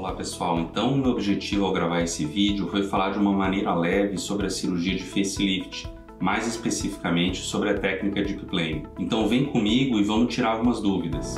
Olá pessoal, então o meu objetivo ao gravar esse vídeo foi falar de uma maneira leve sobre a cirurgia de facelift, mais especificamente sobre a técnica Deep Plane. Então vem comigo e vamos tirar algumas dúvidas.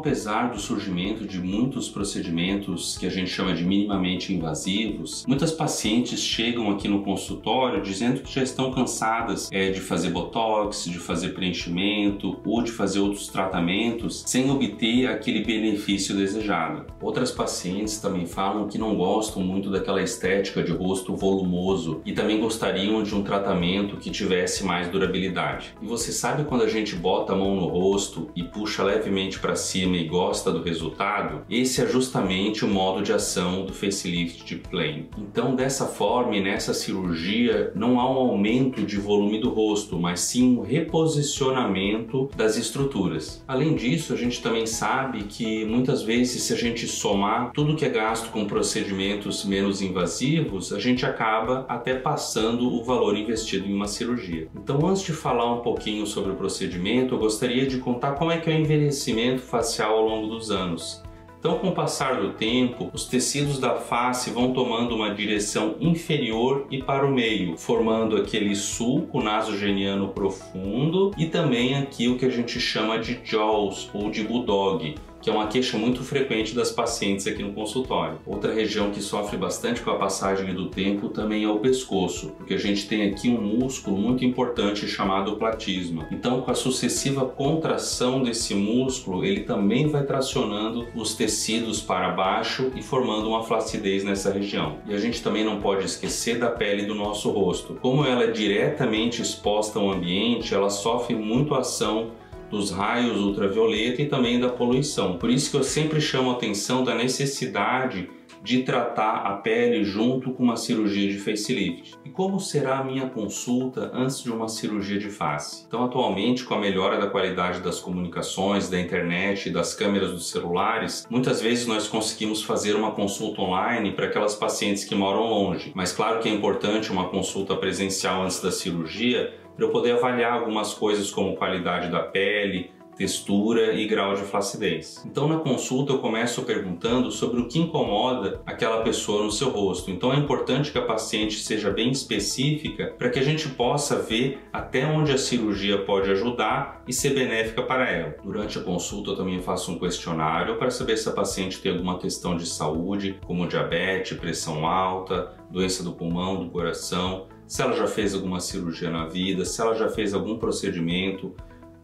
Apesar do surgimento de muitos procedimentos que a gente chama de minimamente invasivos, muitas pacientes chegam aqui no consultório dizendo que já estão cansadas de fazer botox, de fazer preenchimento ou de fazer outros tratamentos sem obter aquele benefício desejado. Outras pacientes também falam que não gostam muito daquela estética de rosto volumoso e também gostariam de um tratamento que tivesse mais durabilidade. E você sabe quando a gente bota a mão no rosto e puxa levemente para cima e gosta do resultado? Esse é justamente o modo de ação do facelift Deep Plane. Então, dessa forma e nessa cirurgia, não há um aumento de volume do rosto, mas sim um reposicionamento das estruturas. Além disso, a gente também sabe que muitas vezes, se a gente somar tudo que é gasto com procedimentos menos invasivos, a gente acaba até passando o valor investido em uma cirurgia. Então, antes de falar um pouquinho sobre o procedimento, eu gostaria de contar como é que é o envelhecimento facial ao longo dos anos. Então, com o passar do tempo, os tecidos da face vão tomando uma direção inferior e para o meio, formando aquele sulco nasogeniano profundo e também aqui o que a gente chama de jaws ou de bulldog, que é uma queixa muito frequente das pacientes aqui no consultório. Outra região que sofre bastante com a passagem do tempo também é o pescoço, porque a gente tem aqui um músculo muito importante chamado platisma. Então, com a sucessiva contração desse músculo, ele também vai tracionando os tecidos para baixo e formando uma flacidez nessa região. E a gente também não pode esquecer da pele do nosso rosto. Como ela é diretamente exposta ao ambiente, ela sofre muito ação dos raios ultravioleta e também da poluição. Por isso que eu sempre chamo a atenção da necessidade de tratar a pele junto com uma cirurgia de facelift. E como será a minha consulta antes de uma cirurgia de face? Então, atualmente, com a melhora da qualidade das comunicações, da internet e das câmeras dos celulares, muitas vezes nós conseguimos fazer uma consulta online para aquelas pacientes que moram longe. Mas claro que é importante uma consulta presencial antes da cirurgia para eu poder avaliar algumas coisas como qualidade da pele, textura e grau de flacidez. Então, na consulta eu começo perguntando sobre o que incomoda aquela pessoa no seu rosto. Então é importante que a paciente seja bem específica para que a gente possa ver até onde a cirurgia pode ajudar e ser benéfica para ela. Durante a consulta eu também faço um questionário para saber se a paciente tem alguma questão de saúde, como diabetes, pressão alta, doença do pulmão, do coração, se ela já fez alguma cirurgia na vida, se ela já fez algum procedimento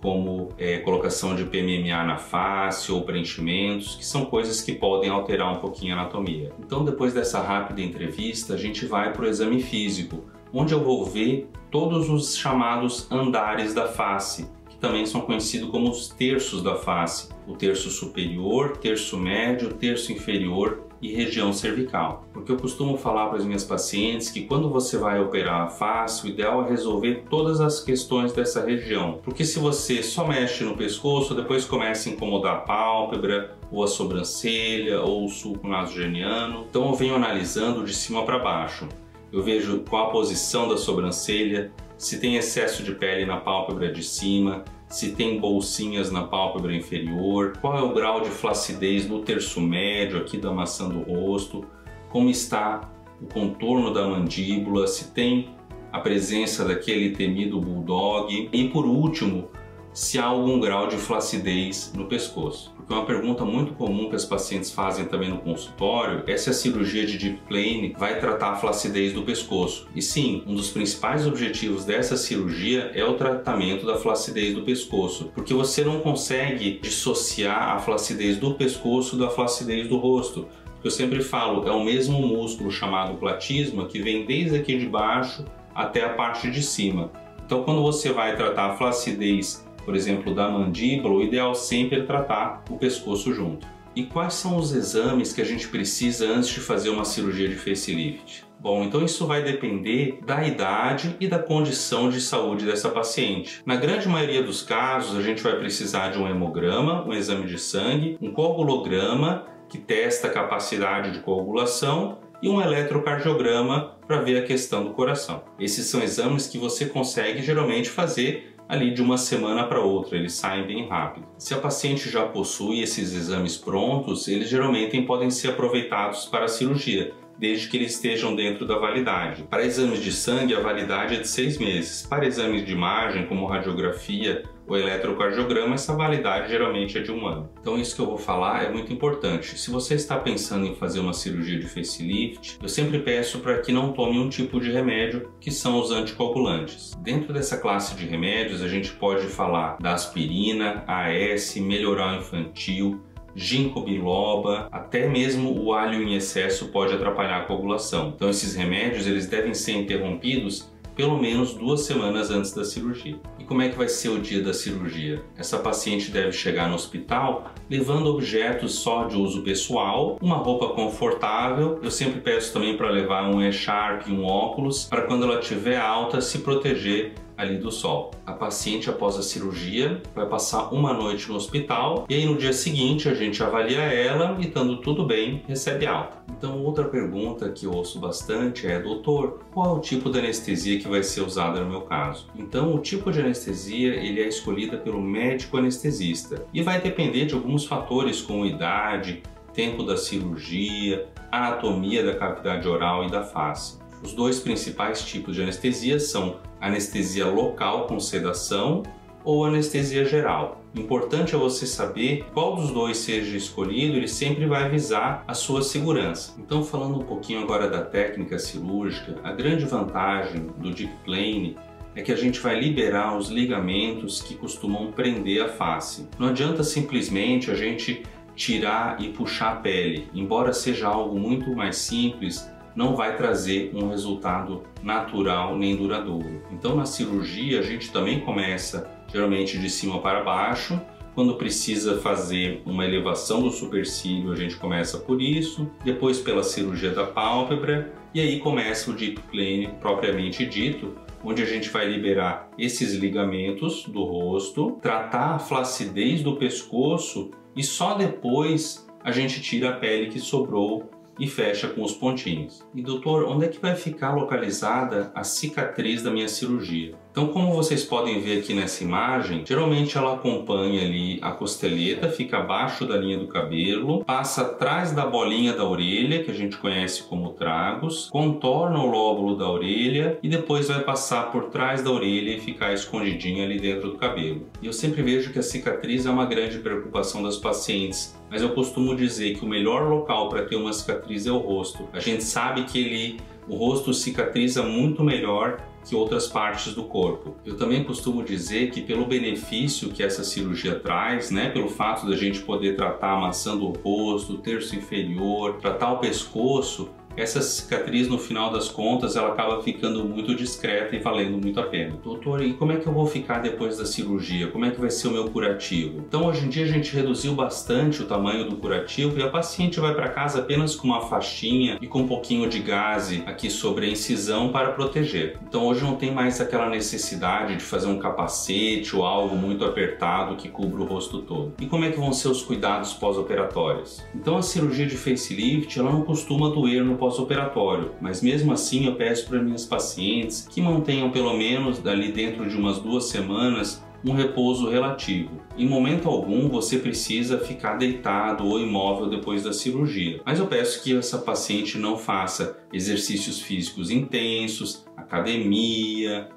como colocação de PMMA na face ou preenchimentos, que são coisas que podem alterar um pouquinho a anatomia. Então, depois dessa rápida entrevista, a gente vai para o exame físico, onde eu vou ver todos os chamados andares da face, que também são conhecidos como os terços da face. O terço superior, terço médio, terço inferior e região cervical. Porque eu costumo falar para as minhas pacientes que quando você vai operar a face, o ideal é resolver todas as questões dessa região. Porque se você só mexe no pescoço, depois começa a incomodar a pálpebra, ou a sobrancelha, ou o sulco nasogeniano. Então eu venho analisando de cima para baixo. Eu vejo qual a posição da sobrancelha, se tem excesso de pele na pálpebra de cima, se tem bolsinhas na pálpebra inferior, qual é o grau de flacidez no terço médio aqui da maçã do rosto, como está o contorno da mandíbula, se tem a presença daquele temido bulldog e, por último, se há algum grau de flacidez no pescoço. Porque uma pergunta muito comum que as pacientes fazem também no consultório é se a cirurgia de Deep Plane vai tratar a flacidez do pescoço. E sim, um dos principais objetivos dessa cirurgia é o tratamento da flacidez do pescoço, porque você não consegue dissociar a flacidez do pescoço da flacidez do rosto. Porque eu sempre falo, é o mesmo músculo chamado platisma que vem desde aqui de baixo até a parte de cima. Então, quando você vai tratar a flacidez, por exemplo, da mandíbula, o ideal sempre é tratar o pescoço junto. E quais são os exames que a gente precisa antes de fazer uma cirurgia de facelift? Bom, então isso vai depender da idade e da condição de saúde dessa paciente. Na grande maioria dos casos, a gente vai precisar de um hemograma, um exame de sangue, um coagulograma, que testa a capacidade de coagulação, e um eletrocardiograma para ver a questão do coração. Esses são exames que você consegue geralmente fazer ali de uma semana para outra, eles saem bem rápido. Se a paciente já possui esses exames prontos, eles geralmente podem ser aproveitados para a cirurgia, desde que eles estejam dentro da validade. Para exames de sangue, a validade é de 6 meses. Para exames de imagem, como radiografia ou eletrocardiograma, essa validade geralmente é de 1 ano. Então isso que eu vou falar é muito importante. Se você está pensando em fazer uma cirurgia de facelift, eu sempre peço para que não tome um tipo de remédio, que são os anticoagulantes. Dentro dessa classe de remédios, a gente pode falar da aspirina, AS, melhoral infantil, ginkgo biloba, até mesmo o alho em excesso pode atrapalhar a coagulação. Então esses remédios eles devem ser interrompidos pelo menos 2 semanas antes da cirurgia. E como é que vai ser o dia da cirurgia? Essa paciente deve chegar no hospital levando objetos só de uso pessoal, uma roupa confortável. Eu sempre peço também para levar um echarpe e um óculos, para quando ela estiver alta se proteger ali do sol. A paciente, após a cirurgia, vai passar uma noite no hospital e aí no dia seguinte a gente avalia ela e, estando tudo bem, recebe alta. Então, outra pergunta que eu ouço bastante é: doutor, qual é o tipo de anestesia que vai ser usada no meu caso? Então, o tipo de anestesia ele é escolhida pelo médico anestesista e vai depender de alguns fatores como idade, tempo da cirurgia, anatomia da cavidade oral e da face. Os 2 principais tipos de anestesia são anestesia local com sedação ou anestesia geral. O importante é você saber qual dos 2 seja escolhido, ele sempre vai visar a sua segurança. Então, falando um pouquinho agora da técnica cirúrgica, a grande vantagem do Deep Plane é que a gente vai liberar os ligamentos que costumam prender a face. Não adianta simplesmente a gente tirar e puxar a pele. Embora seja algo muito mais simples, não vai trazer um resultado natural nem duradouro. Então, na cirurgia, a gente também começa geralmente de cima para baixo. Quando precisa fazer uma elevação do supercílio, a gente começa por isso, depois pela cirurgia da pálpebra, e aí começa o Deep Plane propriamente dito, onde a gente vai liberar esses ligamentos do rosto, tratar a flacidez do pescoço e só depois a gente tira a pele que sobrou e fecha com os pontinhos. E doutor, onde é que vai ficar localizada a cicatriz da minha cirurgia? Então, como vocês podem ver aqui nessa imagem, geralmente ela acompanha ali a costeleta, fica abaixo da linha do cabelo, passa atrás da bolinha da orelha, que a gente conhece como tragos, contorna o lóbulo da orelha e depois vai passar por trás da orelha e ficar escondidinha ali dentro do cabelo. E eu sempre vejo que a cicatriz é uma grande preocupação das pacientes, mas eu costumo dizer que o melhor local para ter uma cicatriz é o rosto. A gente sabe que o rosto cicatriza muito melhor que outras partes do corpo. Eu também costumo dizer que pelo benefício que essa cirurgia traz, pelo fato da gente poder tratar a maçã do rosto, o terço inferior, tratar o pescoço, essa cicatriz, no final das contas, ela acaba ficando muito discreta e valendo muito a pena. Doutor, e como é que eu vou ficar depois da cirurgia? Como é que vai ser o meu curativo? Então, hoje em dia, a gente reduziu bastante o tamanho do curativo e a paciente vai para casa apenas com uma faixinha e com um pouquinho de gaze aqui sobre a incisão para proteger. Então, hoje não tem mais aquela necessidade de fazer um capacete ou algo muito apertado que cubra o rosto todo. E como é que vão ser os cuidados pós-operatórios? Então, a cirurgia de facelift, ela não costuma doer no pós-operatório, mas mesmo assim eu peço para minhas pacientes que mantenham pelo menos ali dentro de umas 2 semanas um repouso relativo. Em momento algum você precisa ficar deitado ou imóvel depois da cirurgia, mas eu peço que essa paciente não faça exercícios físicos intensos, academia,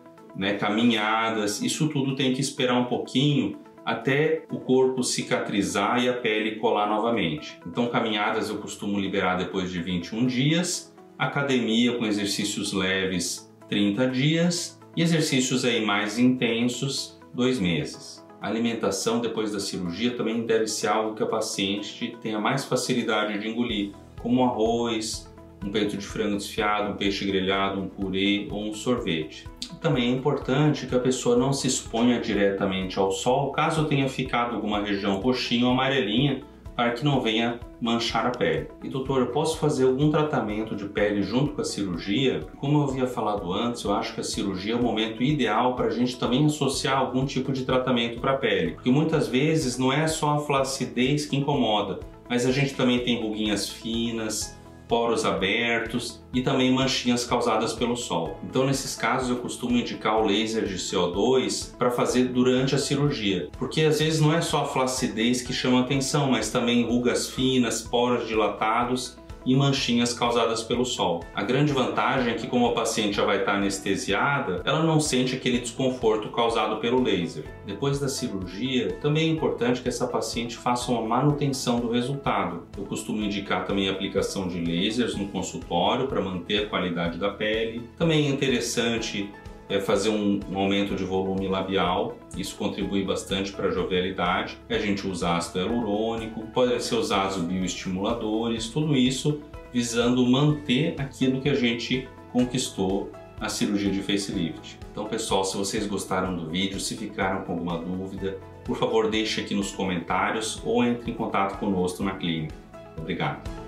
caminhadas. Isso tudo tem que esperar um pouquinho até o corpo cicatrizar e a pele colar novamente. Então, caminhadas eu costumo liberar depois de 21 dias, academia com exercícios leves 30 dias e exercícios aí mais intensos 2 meses. A alimentação depois da cirurgia também deve ser algo que a paciente tenha mais facilidade de engolir, como arroz, um peito de frango desfiado, um peixe grelhado, um purê ou um sorvete. Também é importante que a pessoa não se exponha diretamente ao sol, caso tenha ficado alguma região roxinha ou amarelinha, para que não venha manchar a pele. E doutor, eu posso fazer algum tratamento de pele junto com a cirurgia? Como eu havia falado antes, eu acho que a cirurgia é o momento ideal para a gente também associar algum tipo de tratamento para a pele, porque muitas vezes não é só a flacidez que incomoda, mas a gente também tem ruguinhas finas, poros abertos e também manchinhas causadas pelo sol. Então, nesses casos, eu costumo indicar o laser de CO2 para fazer durante a cirurgia, porque às vezes não é só a flacidez que chama atenção, mas também rugas finas, poros dilatados e manchinhas causadas pelo sol. A grande vantagem é que, como a paciente já vai estar anestesiada, ela não sente aquele desconforto causado pelo laser. Depois da cirurgia, também é importante que essa paciente faça uma manutenção do resultado. Eu costumo indicar também a aplicação de lasers no consultório para manter a qualidade da pele. Também é interessante fazer um aumento de volume labial, isso contribui bastante para a jovialidade. A gente usa ácido hialurônico, podem ser usados bioestimuladores, tudo isso visando manter aquilo que a gente conquistou na cirurgia de facelift. Então, pessoal, se vocês gostaram do vídeo, se ficaram com alguma dúvida, por favor deixe aqui nos comentários ou entre em contato conosco na clínica. Obrigado!